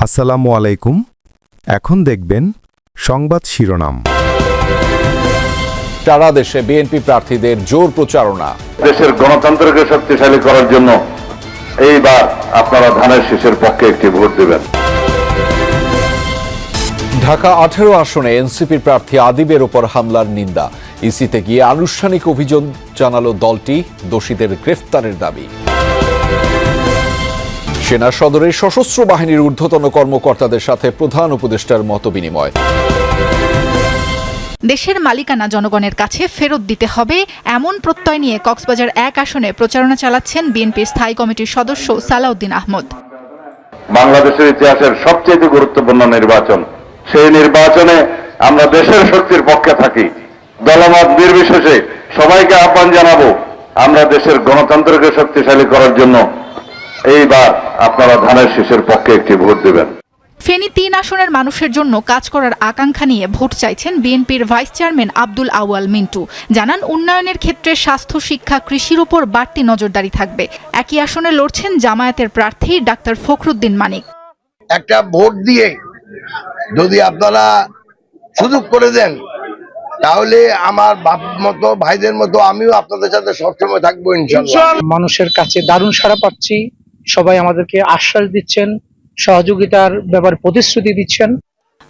আসসালামু আলাইকুম। এখন দেখবেন সংবাদ শিরোনাম। সারা দেশে বিএনপি প্রার্থীদের জোর প্রচারণা। দেশের গণতন্ত্রকে শক্তিশালী করার জন্য এইবার আপনারা ধানের শীষের পক্ষে একটি ভোট দেবেন। ঢাকা 18 আসনে এনসিপির প্রার্থী আদিবের উপর হামলার নিন্দা। ইসিতে গিয়ে আনুষ্ঠানিক অভিযোগ জানালো দলটি, দোষীদের গ্রেফতারের দাবি। সেনা সদরের সশস্ত্র বাহিনীর ঊর্ধ্বতন কর্মকর্তাদের সাথে প্রধান উপদেষ্টার মতবিনিময়। দেশের মালিকানা জনগণের কাছে ফেরত দিতে হবে এমন প্রত্যয় নিয়ে কক্সবাজার 1 আসনে প্রচারণা চালাচ্ছেন বিএনপির স্থায়ী কমিটির সদস্য সালাউদ্দিন আহমদ। বাংলাদেশের ইতিহাসের সবচেয়ে গুরুত্বপূর্ণ নির্বাচন, সেই নির্বাচনে আমরা দেশের শক্তির পক্ষে থাকি। দলমত নির্বিশেষে সবাইকে আহ্বান জানাবো, আমরা দেশের গণতন্ত্রকে শক্তিশালী করার জন্য এইবার আপনারা ধানের শীষের পক্ষে একটি ভোট দেবেন। ফেনী 3 আসনের মানুষের জন্য কাজ করার আকাঙ্ক্ষা নিয়ে ভোট চাইছেন বিএনপির ভাইস চেয়ারম্যান আব্দুল আউয়াল মিন্টু। জানান, উন্নয়নের ক্ষেত্রে স্বাস্থ্য, শিক্ষা, কৃষির উপর বাড়তি নজরদারি থাকবে। একই আসনে লড়ছেন জামায়াতের প্রার্থী ডাক্তার ফখরুদ্দিন মানিক। একটা ভোট দিয়ে যদি আপনারা সুযোগ করে দেন, তাহলে আমার বাপ মতো ভাইদের মতো আমিও আপনাদের সাথে সবসময় থাকবো ইনশাআল্লাহ। মানুষের কাছে দারুণ সাড়া পাচ্ছি। সবাই আমাদেরকে আশ্বাস দিচ্ছেন, সহযোগিতার ব্যাপারে প্রতিশ্রুতি দিচ্ছেন।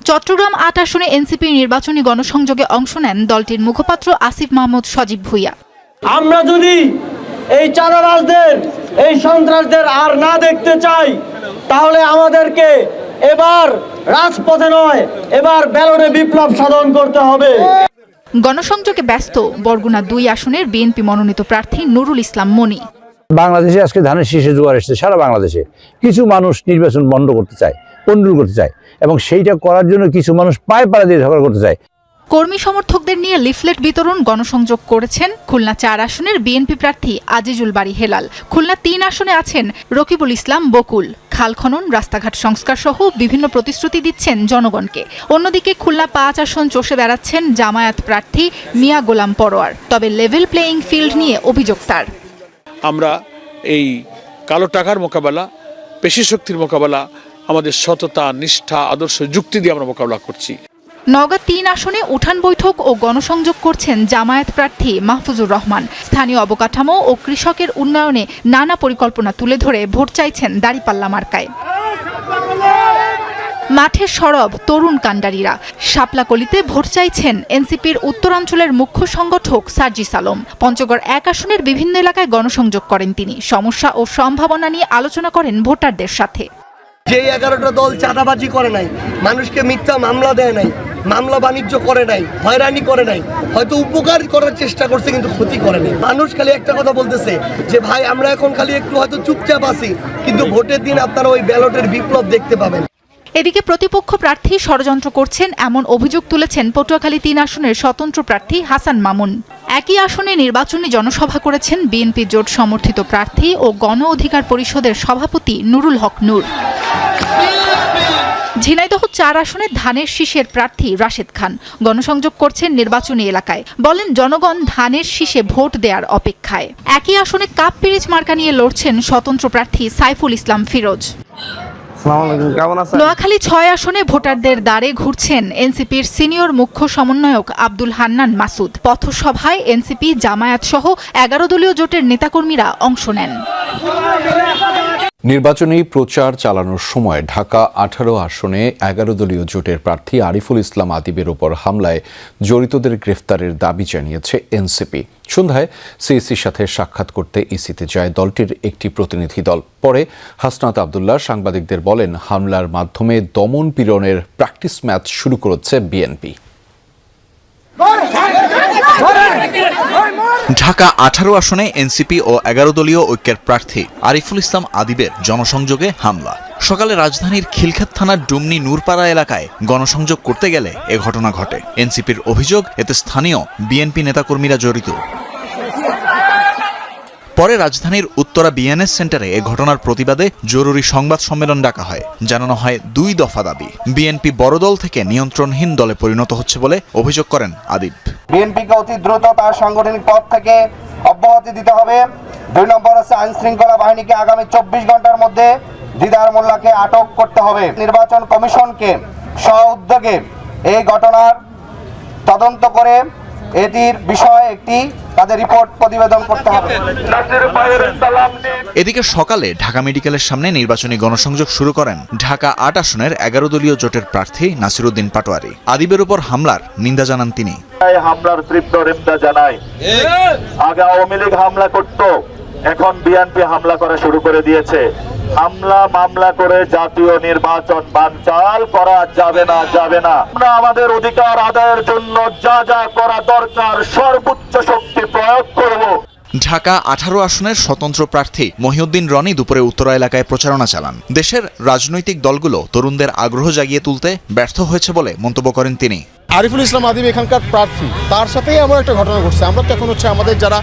চট্টগ্রাম 8 আসনে এনসিপি নির্বাচনী গণসংযোগে অংশ নেন দলটির মুখপাত্র আসিফ মাহমুদ সজীব ভুইয়া। আমরা যদি এই চাঁদাবাজদের, এই সন্ত্রাসদের আর না দেখতে চাই, তাহলে আমাদেরকে এবার রাজপথে নয়, এবার ব্যালটে বিপ্লব সাধন করতে হবে। গণসংযোগে ব্যস্ত বরগুনা 2 আসনের বিএনপি মনোনীত প্রার্থী নুরুল ইসলাম মনি। বাংলাদেশে আজকে ধানের শীষে জোয়ার এসেছে সারা বাংলাদেশে। কিছু মানুষ নির্বাচন বন্ধ করতে চায়, কন্ট্রোল করতে চায়, এবং সেইটা করার জন্য কিছু মানুষ পায়ে পাড়া দিয়ে ঝগড়া করতে চায়। কর্মী সমর্থকদের নিয়ে লিফলেট বিতরণ, গণসংযোগ করেছেন খুলনা 4 আসনের বিএনপি প্রার্থী আজিজুল বারী হেলাল। খুলনা 3 আসনে আছেন রকিবুল ইসলাম বকুল। খাল খনন, রাস্তাঘাট সংস্কার সহ বিভিন্ন প্রতিশ্রুতি দিচ্ছেন জনগণকে। অন্যদিকে খুলনা 5 আসন চষে বেড়াচ্ছেন জামায়াত প্রার্থী মিয়া গোলাম পরোয়ার। তবে লেভেল প্লেয়িং ফিল্ড নিয়ে অভিযোগ তার। আমরা এই কালো টাকার মোকাবেলা, পেশি শক্তির মোকাবেলা আমাদের সততা, নিষ্ঠা, আদর্শ, যুক্তি দিয়ে আমরা মোকাবেলা করছি। নওগাঁ 3 আসনে উঠান বৈঠক ও গণসংযোগ করছেন জামায়াত প্রার্থী মাহফুজুর রহমান। স্থানীয় অবকাঠামো ও কৃষকের উন্নয়নে নানা পরিকল্পনা তুলে ধরে ভোট চাইছেন দাঁড়িপাল্লা মার্কায়। মাঠে সরব তরুণ কাণ্ডারীরা। শাপলাকলিতে ভোট চাইছেন এনসিপির উত্তরাঞ্চলের মুখ্য সংগঠক সার্জিস আলম। পঞ্চগড় 1 আসনের বিভিন্ন এলাকায় গণসংযোগ করেন তিনি। সমস্যা ও সম্ভাবনা নিয়ে আলোচনা করেন ভোটারদের সাথে। যে 11টা দল চাঁদাবাজি করে নাই, মানুষকে মিথ্যা মামলা দেয় নাই, মামলা বাণিজ্য করে নাই, হয়রানি করে নাই, হয়তো উপকার করার চেষ্টা করছে কিন্তু ক্ষতি করে নাই। মানুষ খালি একটা কথা বলতেছে যে ভাই আমরা এখন খালি একটু হয়তো চুপচাপ আছি, কিন্তু ভোটের দিন আপনারা ওই ব্যালটের বিপ্লব দেখতে পাবেন। এদিকে প্রতিপক্ষ প্রার্থী ষড়যন্ত্র করছেন এমন অভিযোগ তুলেছেন পটুয়াখালী 3 আসনের স্বতন্ত্র প্রার্থী হাসান মামুন। একই আসনে নির্বাচনী জনসভা করেছেন বিএনপি জোট সমর্থিত প্রার্থী ও গণ অধিকার পরিষদের সভাপতি নুরুল হক নূর। ঝিনাইদহ 4 আসনে ধানের শীষের প্রার্থী রাশেদ খান গণসংযোগ করছেন নির্বাচনী এলাকায়। বলেন, জনগণ ধানের শীষে ভোট দেওয়ার অপেক্ষায়। একই আসনে কাপ পিরিচ মার্কা নিয়ে লড়ছেন স্বতন্ত্র প্রার্থী সাইফুল ইসলাম ফিরোজ। নোয়াখালী 6 আসনে ভোটারদের দ্বারে ঘুরছেন এনসিপির সিনিয়র মুখ্য সমন্বয়ক আব্দুল হান্নান মাসুদ। পথসভায় এনসিপি, জামায়াত সহ 11 দলীয় জোটের নেতাকর্মীরা অংশ নেন। নির্বাচনী প্রচার চালানোর সময় ঢাকা 18 আসনে 11 দলীয় জোটের প্রার্থী আরিফুল ইসলাম আদিবের উপর হামলায় জড়িতদের গ্রেফতারের দাবি জানিয়েছে এনসিপি। সন্ধ্যায় সিইসির সাথে সাক্ষাৎ করতে ইসিতে যায় দলটির একটি প্রতিনিধি দল। পরে হাসনাত আব্দুল্লাহ সাংবাদিকদের বলেন, হামলার মাধ্যমে দমন পীড়নের প্র্যাকটিস ম্যাচ শুরু করেছে বিএনপি। ঢাকা 18 আসনে এনসিপি ও 11 দলীয় ঐক্যের প্রার্থী আরিফুল ইসলাম আদিবের জনসংযোগে হামলা। সকালে রাজধানীর খিলক্ষেত থানার ডুমনি নূরপাড়া এলাকায় গণসংযোগ করতে গেলে এ ঘটনা ঘটে। এনসিপির অভিযোগ, এতে স্থানীয় বিএনপি নেতাকর্মীরা জড়িত। পরে রাজধানীর উত্তরা বিএনএস সেন্টারে এ ঘটনার প্রতিবাদে জরুরি সংবাদ সম্মেলন ডাকা হয়। জানানো হয় 2 দফা দাবি। বিএনপি বড় দল থেকে নিয়ন্ত্রণহীন দলে পরিণত হচ্ছে বলে অভিযোগ করেন আদিব। বিএনপিকে অতি দ্রুত তার সাংগঠনিক পদ থেকে অব্যাহতি দিতে হবে। 2 নম্বর হচ্ছে আইন শৃঙ্খলা বাহিনীকে আগামী 24 ঘন্টার মধ্যে দিদার মোল্লাকে আটক করতে হবে। নির্বাচন কমিশনকে স্ব-উদ্যোগে এই ঘটনার তদন্ত করে এটির বিষয়ে একটি তাদের রিপোর্ট প্রতিবেদন করতে হবে। এদিকে সকালে ঢাকা মেডিকেলের সামনে নির্বাচনী গণসংযোগ শুরু করেন ঢাকা 8 আসনের 11 দলীয় জোটের প্রার্থী নাসিরউদ্দিন পাটোয়ারি। আদিবের উপর হামলার নিন্দা জানান তিনি। হামলার তীব্র নিন্দা জানাই। আগে আওয়ামী লীগ হামলা করত, এখন বিএনপি হামলা করা শুরু করে দিয়েছে। হামলা মামলা করে জাতীয় নির্বাচন বানচাল করা যাবে না। আমরা আমাদের অধিকার আদায়ের জন্য যা যা করা দরকার সর্বোচ্চ শক্তি প্রয়োগ করব। ঢাকা 18 আসনের স্বতন্ত্র প্রার্থী মহিউদ্দিন রনি দুপুরে উত্তরা এলাকায় প্রচারণা চালান। দেশের রাজনৈতিক দলগুলো তরুণদের আগ্রহ জাগিয়ে তুলতে ব্যর্থ হয়েছে বলে মন্তব্য করেন তিনি। আরিফুল ইসলাম আদিব এখানকার প্রার্থী, তার সাথেই এমন একটা ঘটনা ঘটছে। আমরা তো এখন হচ্ছে আমাদের যারা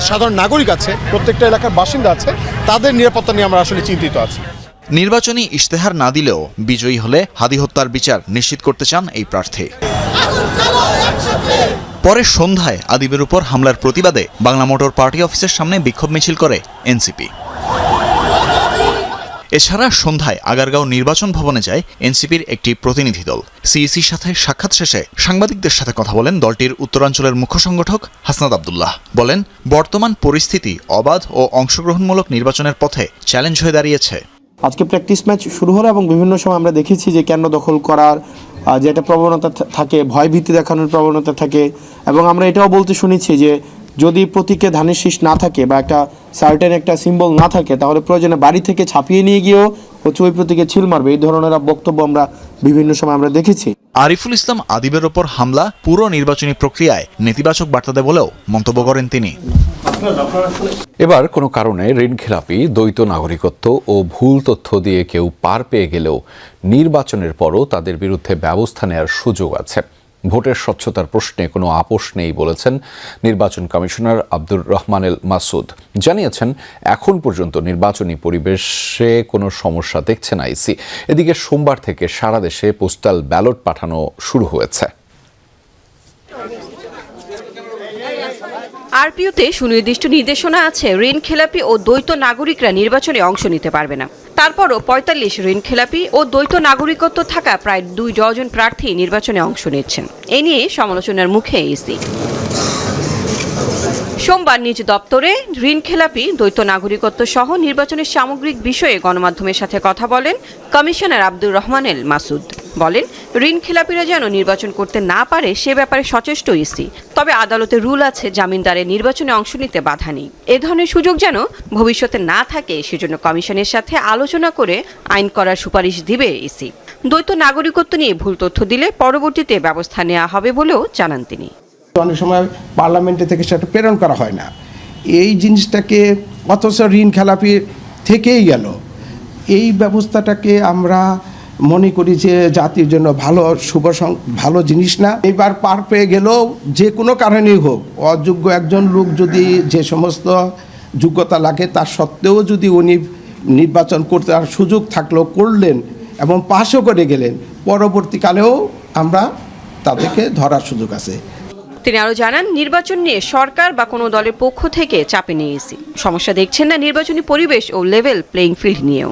সাধারণ নাগরিক আছে, প্রত্যেকটা এলাকার বাসিন্দা আছে, তাদের নিরাপত্তা নিয়ে আমরা আসলে চিন্তিত আছি। নির্বাচনী ইশতেহার না দিলেও বিজয়ী হলে হাদি হত্যার বিচার নিশ্চিত করতে চান এই প্রার্থী। পরে সন্ধ্যায় আদিবের উপর হামলার প্রতিবাদে বাংলা মোটর পার্টি অফিসের সামনে বিক্ষোভ মিছিল করে এনসিপি। এছাড়া সন্ধ্যায় আগারগাঁও নির্বাচন ভবনে যায় এনসিপির একটি প্রতিনিধি দল। সিইসির সাথে সাক্ষাৎ শেষে সাংবাদিকদের সাথে কথা বলেন দলটির উত্তরাঞ্চলের মুখ্য সংগঠক হাসনাত আব্দুল্লাহ। বলেন, বর্তমান পরিস্থিতি অবাধ ও অংশগ্রহণমূলক নির্বাচনের পথে চ্যালেঞ্জ হয়ে দাঁড়িয়েছে। আজকে প্র্যাকটিস ম্যাচ শুরু হলো এবং বিভিন্ন সময় আমরা দেখেছি যে কেন্দ্র দখল করার যে একটা প্রবণতা থাকে, ভয়ভীতি দেখানোর প্রবণতা থাকে, এবং আমরা এটাও বলতে শুনেছি যে যদি প্রতীকে ধানের শীষ না থাকে বা একটা সার্টেন একটা সিম্বল না থাকে, তাহলে প্রয়োজনে বাড়ি থেকে ছাপিয়ে নিয়ে গিয়েও হচ্ছে ওই প্রতীকে ছিল মারবে। এই ধরনের বক্তব্য আমরা বিভিন্ন সময় আমরা দেখেছি। আরিফুল ইসলাম আদিবের ওপর হামলা পুরো নির্বাচনী প্রক্রিয়ায় নেতিবাচক বার্তা দেয় বলেও মন্তব্য করেন তিনি। এবার কোনো কারণে ঋণখেলাপি, দ্বৈত নাগরিকত্ব ও ভুল তথ্য দিয়ে কেউ পার পেয়ে গেলেও নির্বাচনের পরও তাদের বিরুদ্ধে ব্যবস্থা নেওয়ার সুযোগ আছে। ভোটের স্বচ্ছতার প্রশ্নে কোনো আপোষ নেই বলেছেন নির্বাচন কমিশনার আব্দুর রহমানেল মাসুদ। জানিয়েছেন, এখন পর্যন্ত নির্বাচনী পরিবেশে কোনো সমস্যা দেখছে না ইসি। এদিকে সোমবার থেকে সারা দেশে পোস্টাল ব্যালট পাঠানো শুরু হয়েছে। আরপিওতে সুনির্দিষ্ট নির্দেশনা আছে, ঋণখেলাপি ও দ্বৈত নাগরিকরা নির্বাচনে অংশ নিতে পারবে না। তারপরও 45 ঋণখেলাপি ও দ্বৈত নাগরিকত্ব থাকা প্রায় 2 ডজন প্রার্থী নির্বাচনে অংশ নিচ্ছেন। এ নিয়ে সমালোচনার মুখে ইসি। সোমবার নিজ দপ্তরে ঋণখেলাপি, দ্বৈত নাগরিকত্ব সহ নির্বাচনের সামগ্রিক বিষয়ে গণমাধ্যমের সাথে কথা বলেন কমিশনার আব্দুর রহমানেল মাসুদ। বলেন, ঋণখেলাপিরা যেন নির্বাচন করতে না পারে সে ব্যাপারে সচেষ্ট ইসি। তবে আদালতের রুল আছে, জামিনদারের নির্বাচনে অংশ নিতে বাধা নেই। এ ধরনের সুযোগ যেন ভবিষ্যতে না থাকে সেজন্য কমিশনের সাথে আলোচনা করে আইন করার সুপারিশ দিবে ইসি। দ্বৈত নাগরিকত্ব নিয়ে ভুল তথ্য দিলে পরবর্তীতে ব্যবস্থা নেওয়া হবে বলেও জানান তিনি। অনেক সময় পার্লামেন্টে থেকে সেটা প্রেরণ করা হয় না, এই জিনিসটাকে, অথচ ঋণ খেলাপি থেকেই গেল। এই ব্যবস্থাটাকে আমরা মনে করি যে জাতির জন্য ভালো জিনিস না। এবার পার পেয়ে গেলেও যে কোনো কারণেই হোক, অযোগ্য একজন লোক যদি যে সমস্ত যোগ্যতা লাগে তার সত্ত্বেও যদি উনি নির্বাচন করতে আর সুযোগ থাকলেও করলেন এবং পাশও করে গেলেন, পরবর্তীকালেও আমরা তাদেরকে ধরার সুযোগ আছে। তিনি আরো জানান, নির্বাচন নিয়ে সরকার বা কোনো দলের পক্ষ থেকে চাপে নিয়ে ইসি। সমস্যা দেখছেন না নির্বাচনী পরিবেশ ও লেভেল প্লেইং ফিল্ড নিয়েও।